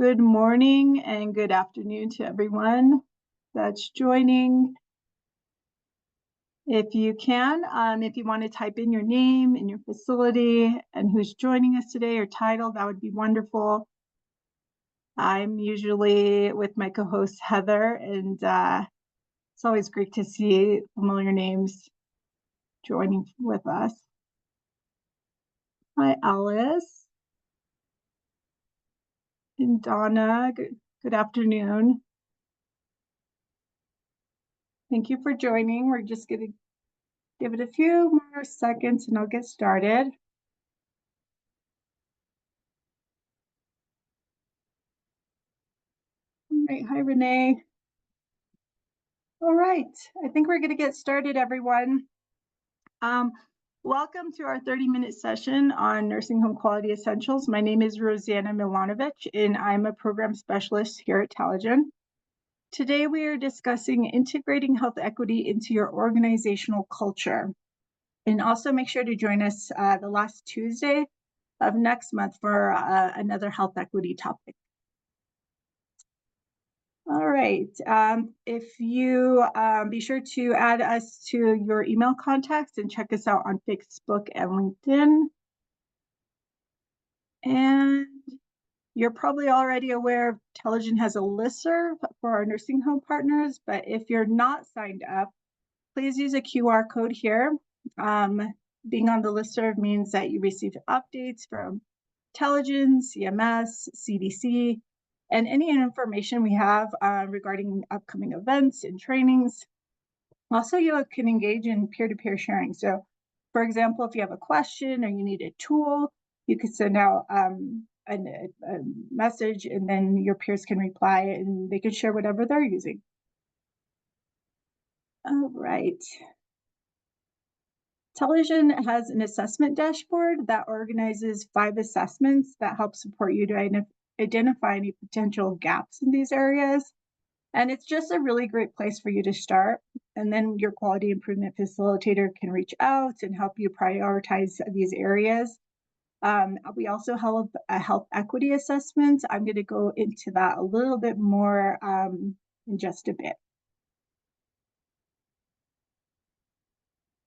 Good morning and good afternoon to everyone that's joining. If you can, if you want to type in your name and your facility and who's joining us today or title, that would be wonderful. I'm usually with my co-host Heather, and it's always great to see familiar names joining with us. Hi, Alice and Donna. Good afternoon. Thank you for joining. We're just going to give it a few more seconds and I'll get started. All right, hi, Renee. All right, I think we're going to get started, everyone. Welcome to our 30-minute session on Nursing Home Quality Essentials. My name is Rosanna Milanovic, and I'm a program specialist here at Tallagen. Today, we are discussing integrating health equity into your organizational culture. And also make sure to join us the last Tuesday of next month for another health equity topic. All right, if you be sure to add us to your email contacts and check us out on Facebook and LinkedIn. And you're probably already aware Tallagen has a listserv for our nursing home partners, but if you're not signed up, please use a QR code here. Being on the listserv means that you receive updates from Tallagen, CMS, CDC, and any information we have regarding upcoming events and trainings. Also, you can engage in peer-to-peer sharing. So, for example, if you have a question or you need a tool, you could send out a message and then your peers can reply and they can share whatever they're using. All right. Tallagen has an assessment dashboard that organizes 5 assessments that help support you to identify any potential gaps in these areas. And it's just a really great place for you to start. And then your quality improvement facilitator can reach out and help you prioritize these areas. We also have a health equity assessment. I'm going to go into that a little bit more in just a bit.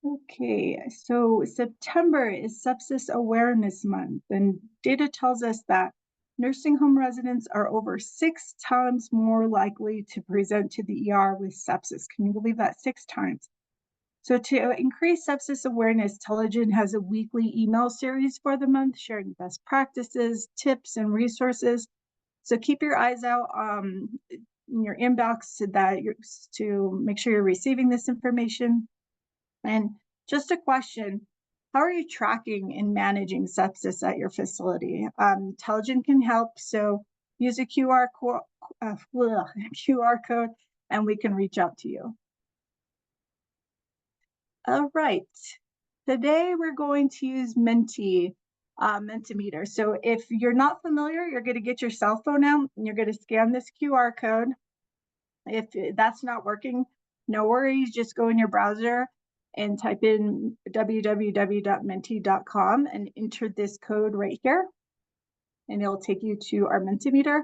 Okay, so September is Sepsis Awareness Month, and data tells us that nursing home residents are over 6 times more likely to present to the ER with sepsis. Can you believe that? 6 times. So to increase sepsis awareness, Tallagen has a weekly email series for the month, sharing best practices, tips, and resources. So keep your eyes out in your inbox to make sure you're receiving this information. And just a question, how are you tracking and managing sepsis at your facility? Tallagen can help, so use a QR code and we can reach out to you. All right, today we're going to use Mentimeter. So if you're not familiar, you're going to get your cell phone out and you're going to scan this QR code. If that's not working, no worries, just go in your browser and type in www.menti.com and enter this code right here, and it'll take you to our Mentimeter.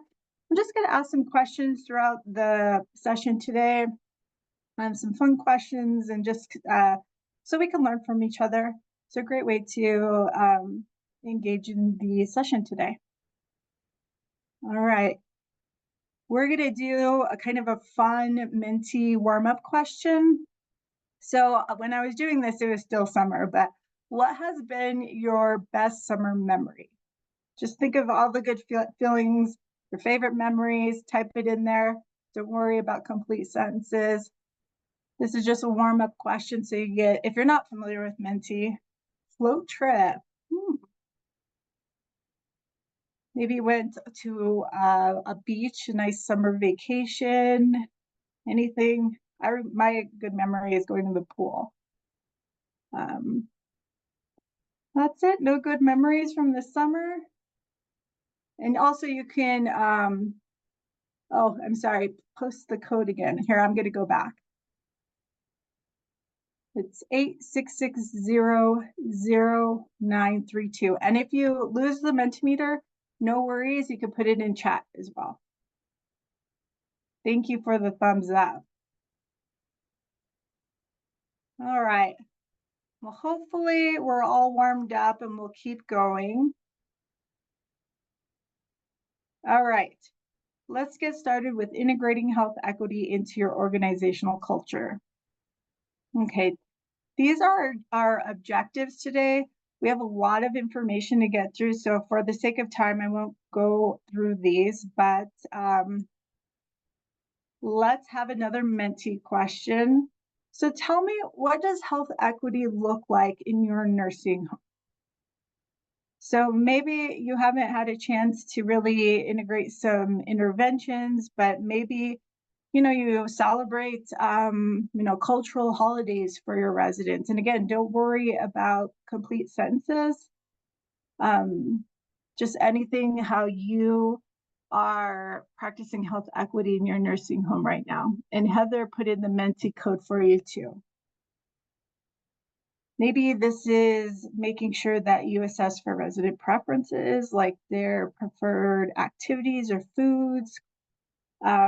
I'm just going to ask some questions throughout the session today. Some fun questions and just so we can learn from each other. It's a great way to engage in the session today. All right. We're going to do a kind of a fun Menti warm-up question. So when I was doing this, it was still summer, but what has been your best summer memory? Just think of all the good feelings, your favorite memories, type it in there. Don't worry about complete sentences. This is just a warm-up question. So you get, if you're not familiar with Menti, float trip. Maybe you went to a beach, a nice summer vacation, anything. My good memory is going to the pool. That's it. No good memories from the summer. And also you can, oh, I'm sorry, post the code again. Here, I'm going to go back. It's 866000932. And if you lose the Mentimeter, no worries, you can put it in chat as well. Thank you for the thumbs up. All right. Well, hopefully we're all warmed up and we'll keep going. All right. Let's get started with integrating health equity into your organizational culture. Okay, these are our objectives today. We have a lot of information to get through, so for the sake of time, I won't go through these, but let's have another Menti question. So tell me, what does health equity look like in your nursing home? So maybe you haven't had a chance to really integrate some interventions, but maybe you celebrate cultural holidays for your residents. And again, don't worry about complete sentences. Just anything how you are practicing health equity in your nursing home right now. And Heather put in the Menti code for you too. Maybe this is making sure that you assess for resident preferences, like their preferred activities or foods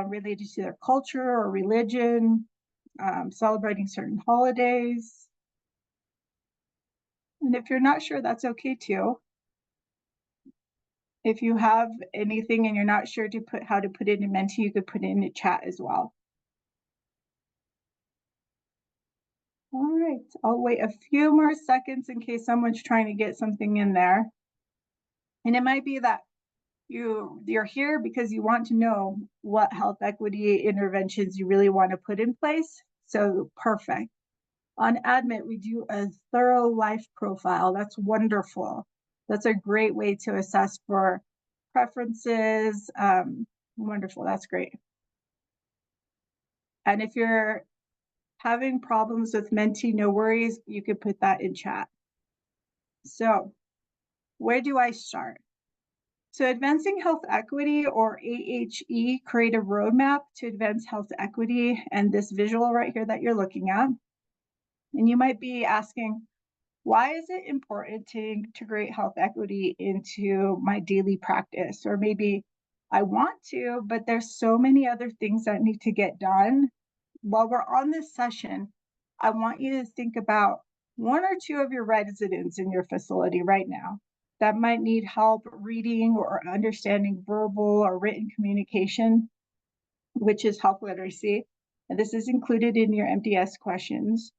related to their culture or religion, celebrating certain holidays. And if you're not sure, that's okay too. If you have anything and you're not sure how to put it in Menti, you could put it in the chat as well. All right, I'll wait a few more seconds in case someone's trying to get something in there. And it might be that you're here because you want to know what health equity interventions you really want to put in place. So perfect. On Admit, we do a thorough life profile. That's wonderful. That's a great way to assess for preferences. Wonderful, that's great. And if you're having problems with Menti, no worries, you could put that in chat. So where do I start? So Advancing Health Equity, or AHE, create a roadmap to advance health equity, and this visual right here that you're looking at. And you might be asking, why is it important to integrate health equity into my daily practice? Or maybe I want to, but there's so many other things that need to get done. While we're on this session, I want you to think about one or two of your residents in your facility right now that might need help reading or understanding verbal or written communication, which is health literacy. And this is included in your MDS questions.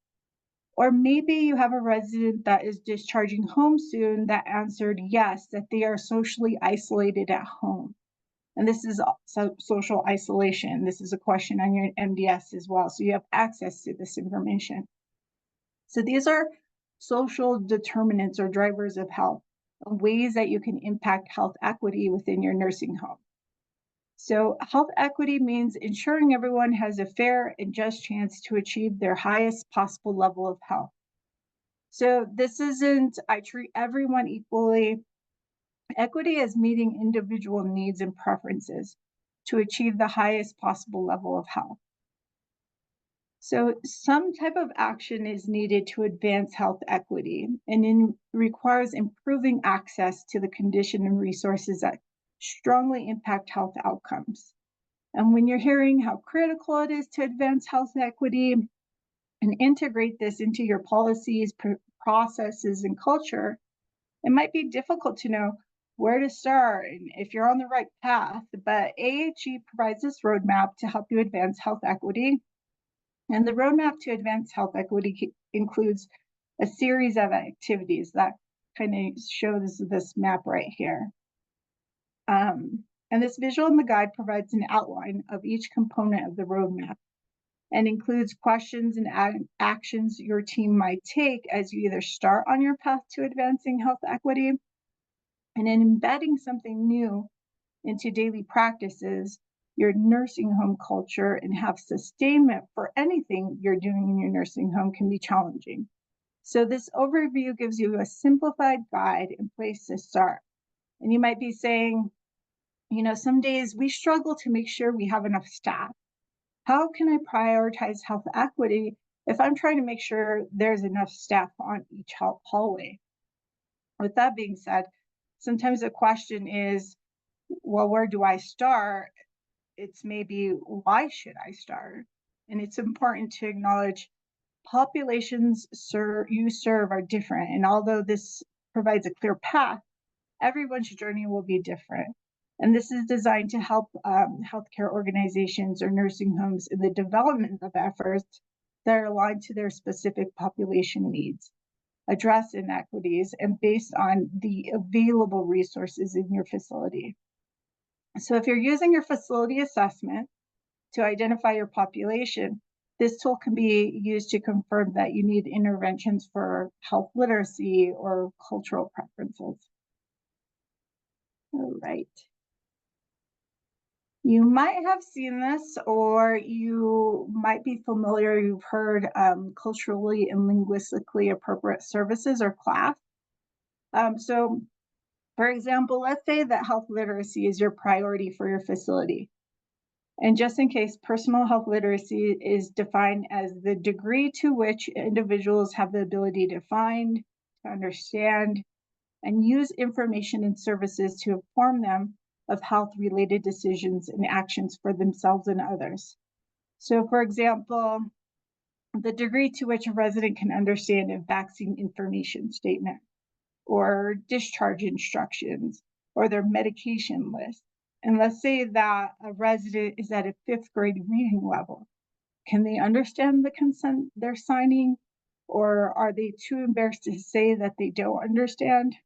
Or maybe you have a resident that is discharging home soon that answered yes, that they are socially isolated at home. And this is social isolation. This is a question on your MDS as well. So you have access to this information. So these are social determinants or drivers of health, ways that you can impact health equity within your nursing home. So health equity means ensuring everyone has a fair and just chance to achieve their highest possible level of health. So this isn't, I treat everyone equally. Equity is meeting individual needs and preferences to achieve the highest possible level of health. So some type of action is needed to advance health equity, and it requires improving access to the condition and resources that strongly impact health outcomes. And when you're hearing how critical it is to advance health equity and integrate this into your policies, processes, and culture, it might be difficult to know where to start and if you're on the right path, but AHE provides this roadmap to help you advance health equity. And the roadmap to advance health equity includes a series of activities that kind of shows this map right here. And this visual in the guide provides an outline of each component of the roadmap and includes questions and actions your team might take as you either start on your path to advancing health equity and in embedding something new into daily practices, your nursing home culture, and have sustainment for anything you're doing in your nursing home can be challenging. So this overview gives you a simplified guide and place to start. And you might be saying, some days we struggle to make sure we have enough staff. How can I prioritize health equity if I'm trying to make sure there's enough staff on each hallway? With that being said, sometimes the question is, well, where do I start? It's maybe, why should I start? And it's important to acknowledge populations you serve are different. And although this provides a clear path, everyone's journey will be different. And this is designed to help healthcare organizations or nursing homes in the development of efforts that are aligned to their specific population needs, address inequities, and based on the available resources in your facility. So if you're using your facility assessment to identify your population, this tool can be used to confirm that you need interventions for health literacy or cultural preferences. All right. You might have seen this, or you might be familiar, you've heard culturally and linguistically appropriate services, or CLAF. So, for example, let's say that health literacy is your priority for your facility. And just in case, personal health literacy is defined as the degree to which individuals have the ability to find, to understand, and use information and services to inform them of health-related decisions and actions for themselves and others. So, for example, the degree to which a resident can understand a vaccine information statement, or discharge instructions, or their medication list. And let's say that a resident is at a 5th grade reading level. Can they understand the consent they're signing, or are they too embarrassed to say that they don't understand?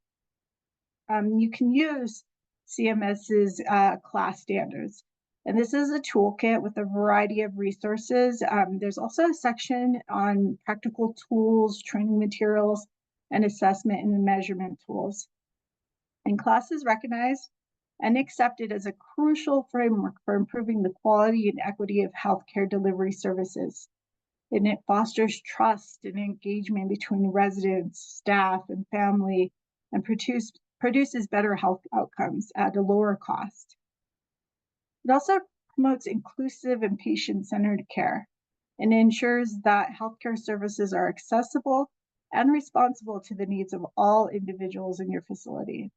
You can use CMS's class standards. And this is a toolkit with a variety of resources. There's also a section on practical tools, training materials, and assessment and measurement tools. And class is recognized and accepted as a crucial framework for improving the quality and equity of healthcare delivery services. And it fosters trust and engagement between residents, staff, and family, and produces better health outcomes at a lower cost. It also promotes inclusive and patient-centered care and ensures that healthcare services are accessible and responsible to the needs of all individuals in your facility.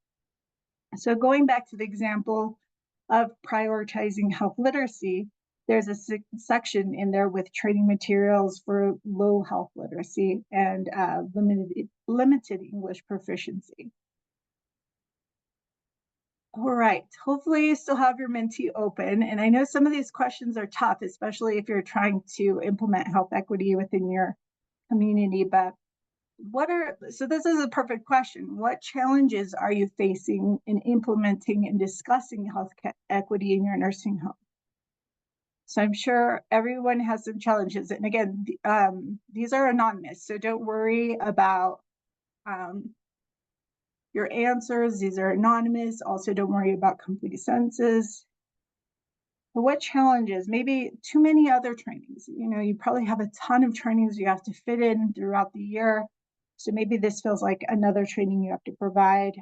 So going back to the example of prioritizing health literacy, there's a section in there with training materials for low health literacy and limited English proficiency. All right, hopefully you still have your Menti open. And I know some of these questions are tough, especially if you're trying to implement health equity within your community. But so this is a perfect question. What challenges are you facing in implementing and discussing health equity in your nursing home? So I'm sure everyone has some challenges. And again, these are anonymous, so don't worry about your answers. These are anonymous. Also, don't worry about complete sentences. But what challenges? Maybe too many other trainings. You probably have a ton of trainings you have to fit in throughout the year. So maybe this feels like another training you have to provide.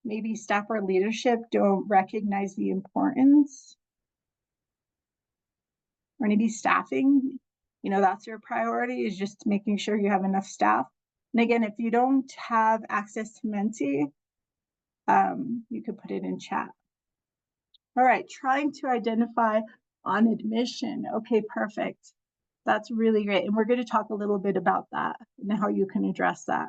Maybe staff or leadership don't recognize the importance. Or maybe staffing, that's your priority, is just making sure you have enough staff. And again, if you don't have access to Menti, you could put it in chat. All right, trying to identify on admission. Okay, perfect. That's really great. And we're going to talk a little bit about that and how you can address that.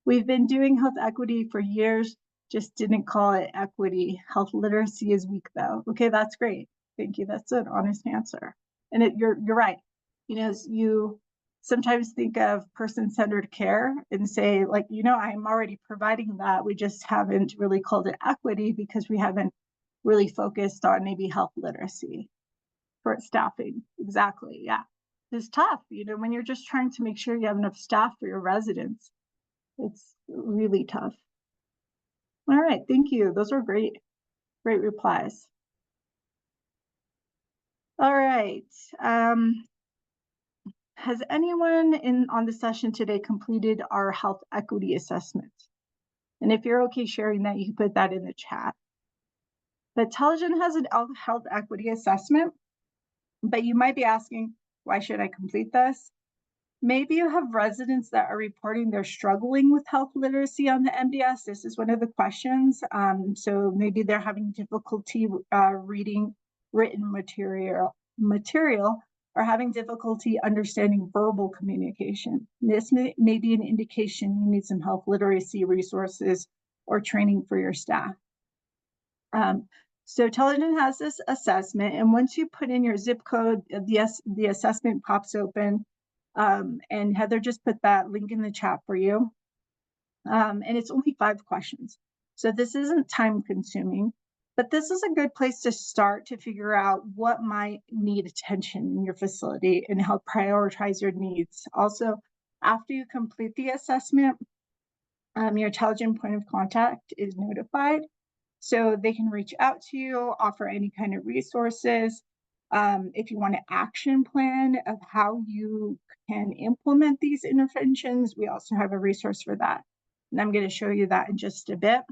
We've been doing health equity for years, just didn't call it equity. Health literacy is weak though. Okay, that's great. Thank you. That's an honest answer. And you're right. You sometimes think of person-centered care and say, like, I'm already providing that. We just haven't really called it equity because we haven't really focused on maybe health literacy for staffing. Exactly. Yeah. It's tough, when you're just trying to make sure you have enough staff for your residents. It's really tough. All right. Thank you. Those are great replies. All right. Has anyone on the session today completed our health equity assessment? And if you're okay sharing that, you can put that in the chat. But Telegen has an health equity assessment, but you might be asking, why should I complete this? Maybe you have residents that are reporting they're struggling with health literacy on the MDS. This is one of the questions. So maybe they're having difficulty reading written material or having difficulty understanding verbal communication. This may be an indication you need some health literacy resources or training for your staff. So Intelligent has this assessment, and once you put in your zip code, the assessment pops open. And Heather just put that link in the chat for you. And it's only 5 questions. So this isn't time consuming, but this is a good place to start to figure out what might need attention in your facility and help prioritize your needs. Also, after you complete the assessment, your intelligent point of contact is notified. So they can reach out to you, offer any kind of resources. If you want an action plan of how you can implement these interventions, we also have a resource for that. And I'm going to show you that in just a bit.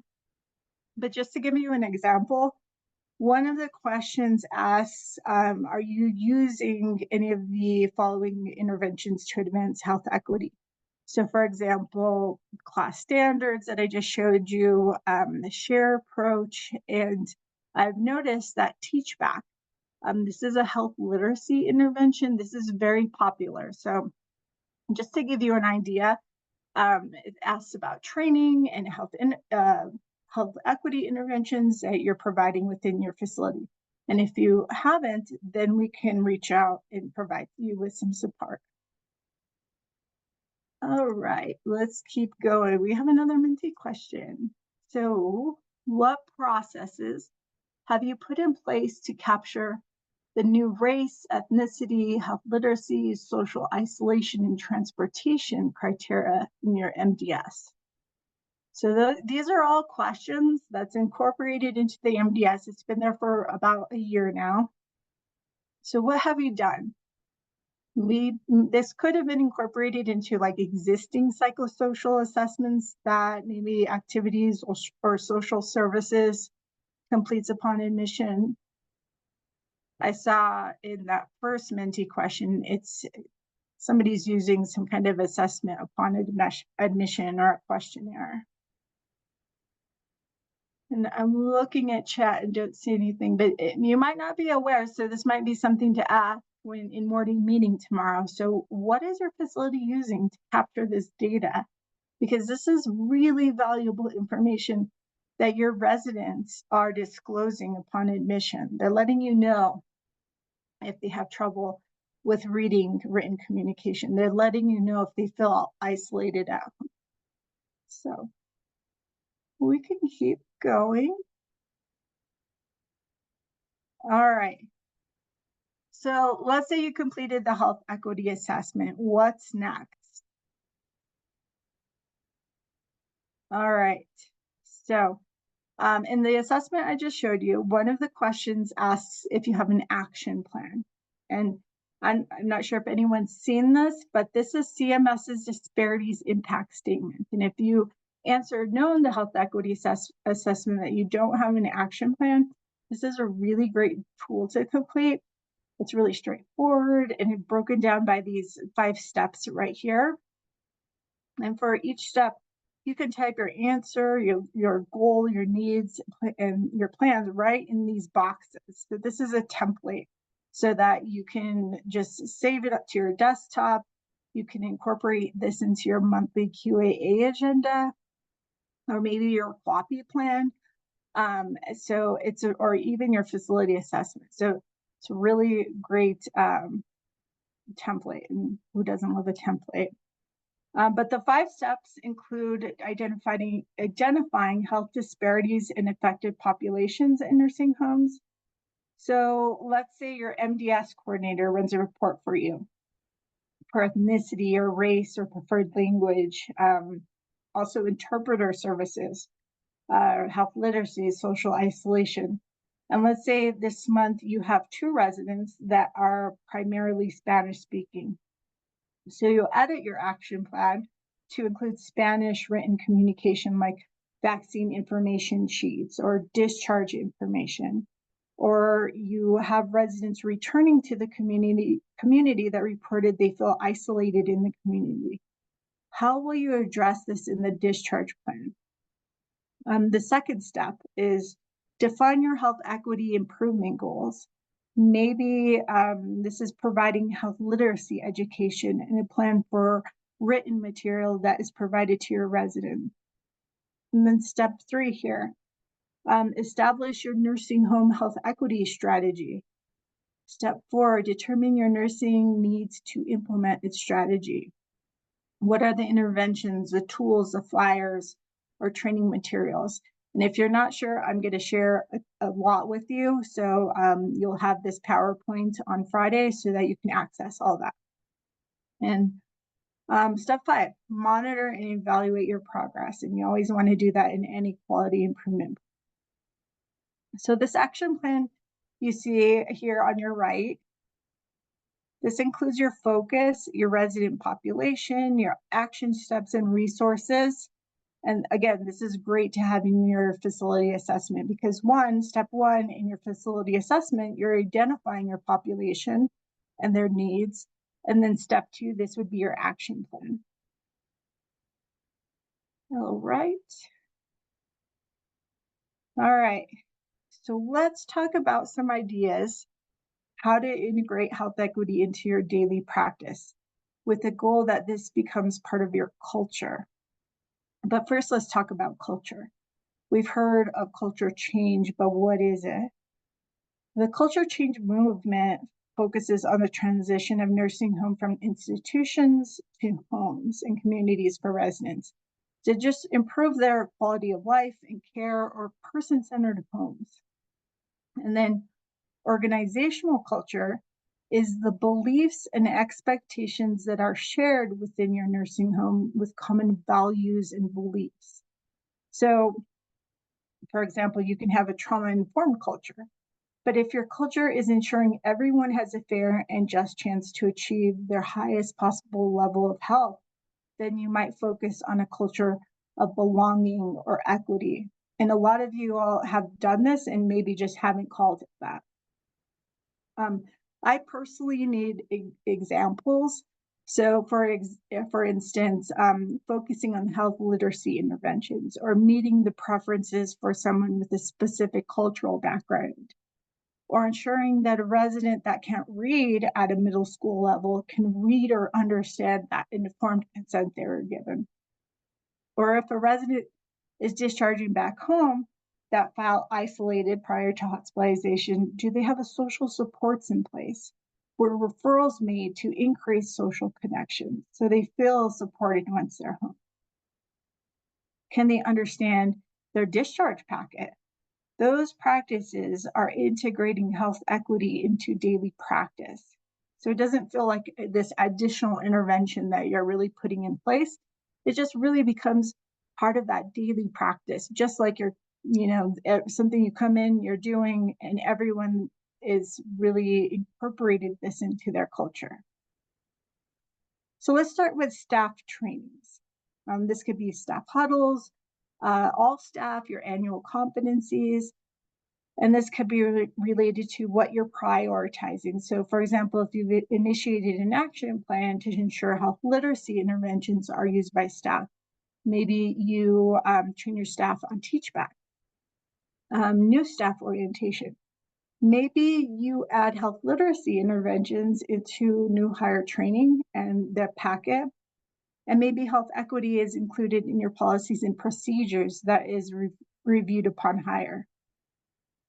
But just to give you an example, one of the questions asks, are you using any of the following interventions to advance health equity? So for example, class standards that I just showed you, the SHARE approach, and I've noticed that Teach Back. This is a health literacy intervention. This is very popular. So just to give you an idea, it asks about training and health equity interventions that you're providing within your facility. And if you haven't, then we can reach out and provide you with some support. All right, let's keep going. We have another Minty question. So what processes have you put in place to capture the new race, ethnicity, health literacy, social isolation, and transportation criteria in your MDS? So these are all questions that's incorporated into the MDS. It's been there for about a year now. So what have you done? This could have been incorporated into like existing psychosocial assessments that maybe activities or social services completes upon admission. I saw in that first Menti question, it's somebody's using some kind of assessment upon admission or a questionnaire. And I'm looking at chat and don't see anything, but you might not be aware, so this might be something to ask when in morning meeting tomorrow. So what is your facility using to capture this data? Because this is really valuable information that your residents are disclosing upon admission. They're letting you know if they have trouble with reading written communication. They're letting you know if they feel isolated at home. So we can keep going. All right. So let's say you completed the health equity assessment. What's next? All right. So in the assessment I just showed you, one of the questions asks if you have an action plan. And I'm not sure if anyone's seen this, but this is CMS's disparities impact statement. And if you answered no in the health equity assessment that you don't have an action plan, this is a really great tool to complete. It's really straightforward and it's broken down by these 5 steps right here. And for each step, you can type your answer, your goal, your needs, and your plans right in these boxes. So this is a template so that you can just save it up to your desktop. You can incorporate this into your monthly QAA agenda or maybe your QAPI plan. So it's or even your facility assessment. So it's a really great template, and who doesn't love a template? But the 5 steps include identifying health disparities in affected populations in nursing homes. So let's say your MDS coordinator runs a report for you for ethnicity or race or preferred language, also interpreter services, health literacy, social isolation. And let's say this month you have 2 residents that are primarily Spanish speaking. So you'll edit your action plan to include Spanish written communication like vaccine information sheets or discharge information, or you have residents returning to the community that reported they feel isolated in the community. How will you address this in the discharge plan? The second step is define your health equity improvement goals. Maybe this is providing health literacy education and a plan for written material that is provided to your residents. And then step 3 here, establish your nursing home health equity strategy. Step 4, determine your nursing needs to implement its strategy. What are the interventions, the tools, the flyers, or training materials? And if you're not sure, I'm going to share a lot with you. So you'll have this PowerPoint on Friday so that you can access all that. And step 5, monitor and evaluate your progress. And you always want to do that in any quality improvement. So this action plan you see here on your right, this includes your focus, your resident population, your action steps and resources. And again, this is great to have in your facility assessment because step one in your facility assessment, you're identifying your population and their needs. And then step 2, this would be your action plan. All right. So let's talk about some ideas how to integrate health equity into your daily practice with the goal that this becomes part of your culture. But first, let's talk about culture. We've heard of culture change, but what is it? The culture change movement focuses on the transition of nursing home from institutions to homes and communities for residents to just improve their quality of life and care or person-centered homes. And then organizational culture is the beliefs and expectations that are shared within your nursing home with common values and beliefs. So, for example, you can have a trauma-informed culture, but if your culture is ensuring everyone has a fair and just chance to achieve their highest possible level of health, then you might focus on a culture of belonging or equity. And a lot of you all have done this and maybe just haven't called it that. I personally need examples. So for instance, focusing on health literacy interventions or meeting the preferences for someone with a specific cultural background, or ensuring that a resident that can't read at a middle school level can read or understand that informed consent they were given. Or if a resident is discharging back home that felt isolated prior to hospitalization, do they have a social supports in place? Were referrals made to increase social connection so they feel supported once they're home? Can they understand their discharge packet? Those practices are integrating health equity into daily practice. So it doesn't feel like this additional intervention that you're really putting in place. It just really becomes part of that daily practice, just like you're, something you come in, you're doing, and everyone is really incorporated this into their culture. So let's start with staff trainings. This could be staff huddles, all staff, your annual competencies, and this could be related to what you're prioritizing. So for example, if you've initiated an action plan to ensure health literacy interventions are used by staff, maybe you train your staff on teach back, new staff orientation. Maybe you add health literacy interventions into new hire training and the packet. And maybe health equity is included in your policies and procedures that is reviewed upon hire.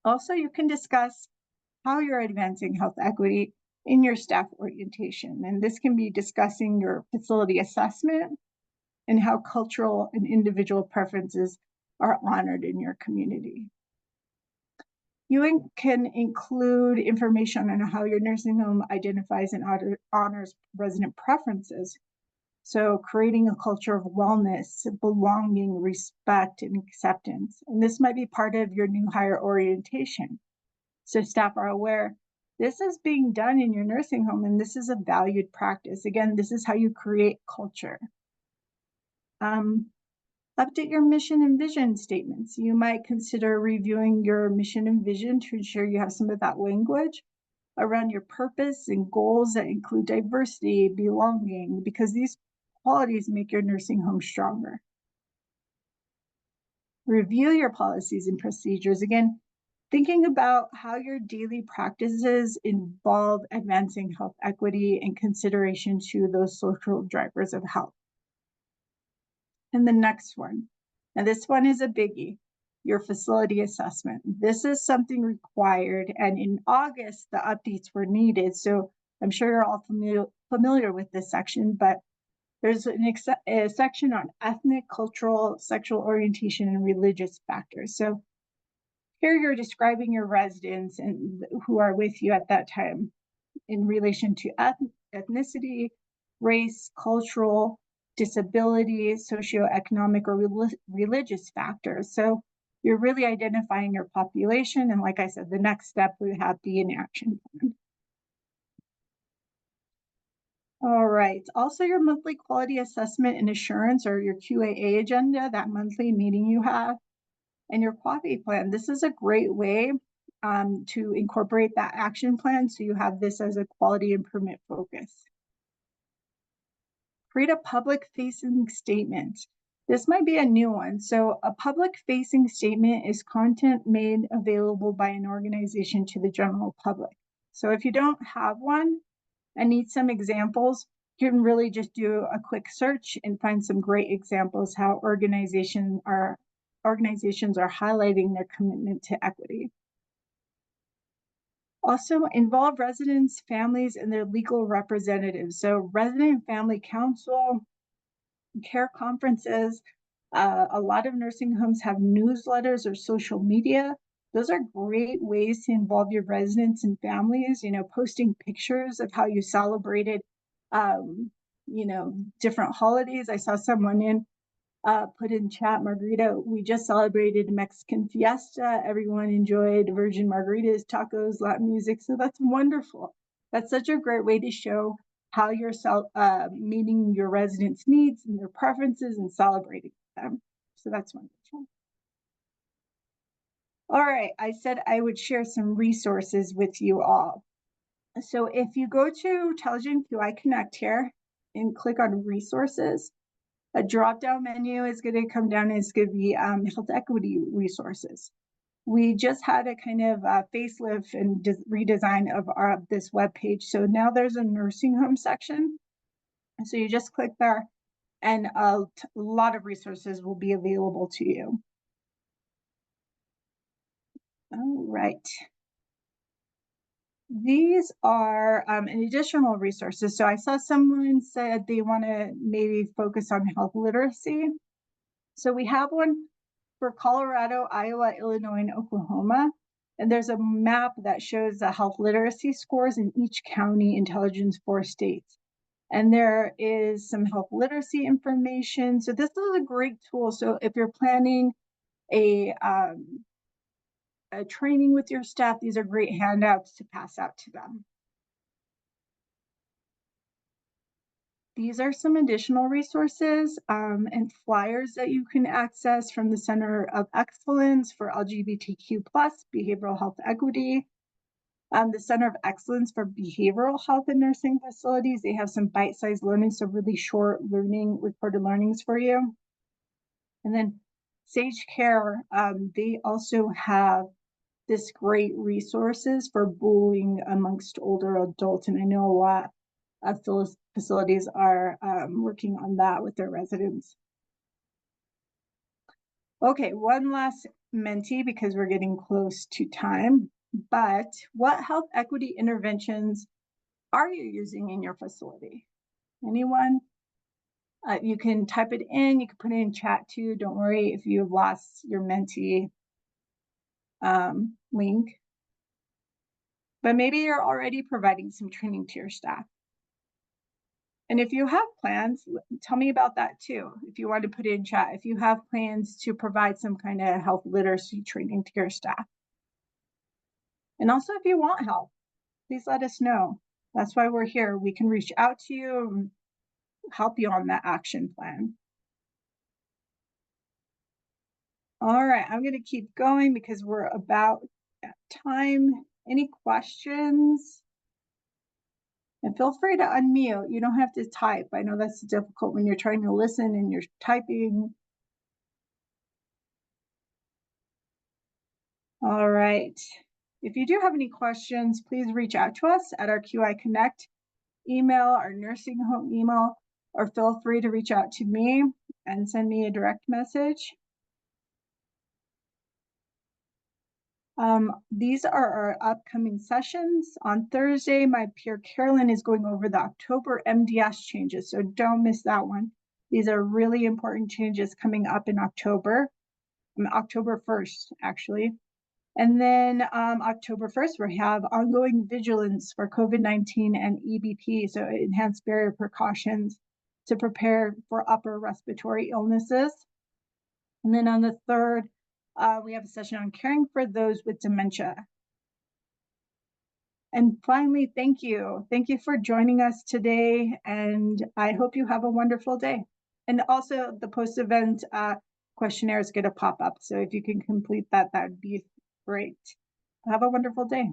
Also, you can discuss how you're advancing health equity in your staff orientation. And this can be discussing your facility assessment and how cultural and individual preferences are honored in your community. You can include information on how your nursing home identifies and honors resident preferences. So creating a culture of wellness, belonging, respect, and acceptance. And this might be part of your new hire orientation. So staff are aware this is being done in your nursing home and this is a valued practice. Again, this is how you create culture. Update your mission and vision statements. You might consider reviewing your mission and vision to ensure you have some of that language around your purpose and goals that include diversity, belonging, because these qualities make your nursing home stronger. Review your policies and procedures. Again, thinking about how your daily practices involve advancing health equity and consideration to those social drivers of health. And the next one, and this one is a biggie, your facility assessment. This is something required, and in August, the updates were needed. So I'm sure you're all familiar with this section, but there's a section on ethnic, cultural, sexual orientation, and religious factors. So here you're describing your residents and who are with you at that time in relation to ethnicity, race, cultural, disability, socioeconomic, or religious factors. So you're really identifying your population. And like I said, the next step would have be an action plan. All right. Also, your monthly quality assessment and assurance, or your QAA agenda, that monthly meeting you have, and your quality plan. This is a great way to incorporate that action plan so you have this as a quality improvement focus. Create a public-facing statement. This might be a new one. So a public-facing statement is content made available by an organization to the general public. So if you don't have one and need some examples, you can really just do a quick search and find some great examples how organizations are highlighting their commitment to equity. Also, involve residents, families, and their legal representatives. So resident and family council, care conferences, a lot of nursing homes have newsletters or social media. Those are great ways to involve your residents and families, posting pictures of how you celebrated, different holidays. I saw someone put in chat, Margarita, we just celebrated Mexican fiesta. Everyone enjoyed virgin margaritas, tacos, Latin music. So that's wonderful. That's such a great way to show how you're meeting your residents' needs and their preferences and celebrating them. So that's wonderful. All right, I said I would share some resources with you all. So if you go to Intelligent QI Connect here and click on resources, a drop-down menu is going to come down and it's going to be health equity resources. We just had a kind of facelift and redesign of this web page. So now there's a nursing home section. So you just click there and a lot of resources will be available to you. All right. These are additional resources. So I saw someone said they want to maybe focus on health literacy. So we have one for Colorado, Iowa, Illinois, and Oklahoma. And there's a map that shows the health literacy scores in each county intelligence for states. And there is some health literacy information. So this is a great tool. So if you're planning a training with your staff, these are great handouts to pass out to them. These are some additional resources and flyers that you can access from the Center of Excellence for LGBTQ+ Behavioral Health Equity. The Center of Excellence for Behavioral Health in Nursing Facilities. They have some bite-sized learning, so really short recorded learnings for you. And then Sage Care, they also have this great resources for bullying amongst older adults. And I know a lot of facilities are working on that with their residents. Okay, one last mentee because we're getting close to time, but what health equity interventions are you using in your facility? Anyone? You can type it in, you can put it in chat too. Don't worry if you've lost your mentee link. But maybe you're already providing some training to your staff. And if you have plans, tell me about that too. If you want to put it in chat, if you have plans to provide some kind of health literacy training to your staff. And also if you want help, please let us know. That's why we're here. We can reach out to you and help you on that action plan. All right, I'm going to keep going because we're about at time. Any questions? And feel free to unmute. You don't have to type. I know that's difficult when you're trying to listen and you're typing. All right. If you do have any questions, please reach out to us at our QI Connect email, our nursing home email, or feel free to reach out to me and send me a direct message. These are our upcoming sessions. On Thursday, my peer Carolyn is going over the October MDS changes, so don't miss that one. These are really important changes coming up in October 1st, actually. And then October 1st, we have ongoing vigilance for COVID-19 and EBP, so enhanced barrier precautions to prepare for upper respiratory illnesses. And then on the 3rd, we have a session on caring for those with dementia. And finally, thank you. Thank you for joining us today, and I hope you have a wonderful day. And also, the post-event questionnaire is going to pop up, so if you can complete that, that would be great. Have a wonderful day.